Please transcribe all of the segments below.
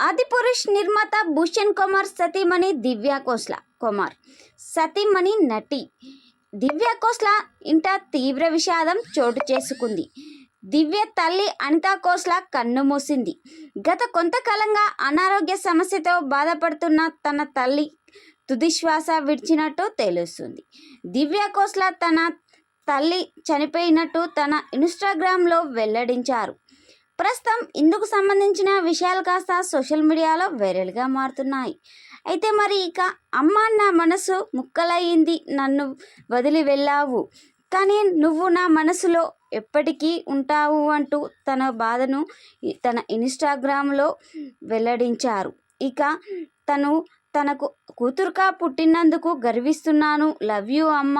ఆదిపురుష్ నిర్మాత భూషణ్ కుమార్ సతీమణి దివ్య ఖోస్లా కుమార్ సతీమణి నటి దివ్య ఖోస్లా ఇంట తీవ్ర విషాదం చోటు చేసుకుంది. దివ్య తల్లి అనితా ఖోస్లా కన్నుమూసింది. గత కొంతకాలంగా అనారోగ్య సమస్యతో బాధపడుతున్న తన తల్లి తుదిశ్వాస విడిచినట్టు తెలుస్తుంది. దివ్య ఖోస్లా తన తల్లి చనిపోయినట్టు తన ఇన్స్టాగ్రామ్లో వెల్లడించారు. ప్రస్తుతం ఇందుకు సంబంధించిన విషయాలు కాస్త సోషల్ మీడియాలో వైరల్గా మారుతున్నాయి. అయితే మరి ఇక అమ్మ, నా మనసు ముక్కలయ్యింది, నన్ను వదిలి వెళ్ళావు, కానీ నువ్వు నా మనసులో ఎప్పటికీ ఉంటావు అంటూ తన బాధను తన ఇన్స్టాగ్రామ్లో వెల్లడించారు. ఇక తనకు కూతురుగా పుట్టినందుకు గర్విస్తున్నాను, లవ్ యూ అమ్మ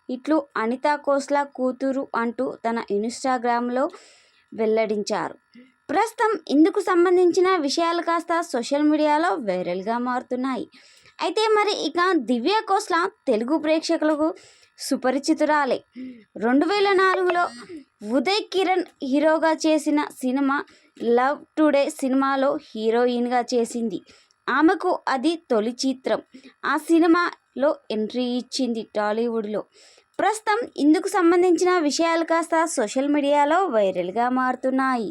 ఇట్లు అనితా ఖోస్లా కూతురు అంటూ తన ఇన్స్టాగ్రామ్లో వెల్లడించారు. ప్రస్తుతం ఇందుకు సంబంధించిన విషయాలు కాస్త సోషల్ మీడియాలో వైరల్గా మారుతున్నాయి. అయితే మరి ఇక దివ్య ఖోస్లా తెలుగు ప్రేక్షకులకు సుపరిచితురాలే. 2004లో ఉదయ్ కిరణ్ హీరోగా చేసిన సినిమా లవ్ టుడే సినిమాలో హీరోయిన్గా చేసింది. ఆమెకు అది తొలి చిత్రం. ఆ సినిమాలో ఎంట్రీ ఇచ్చింది టాలీవుడ్లో. ప్రస్తుతం ఇందుకు సంబంధించిన విషయాలు కాస్త సోషల్ మీడియాలో వైరల్గా మారుతున్నాయి.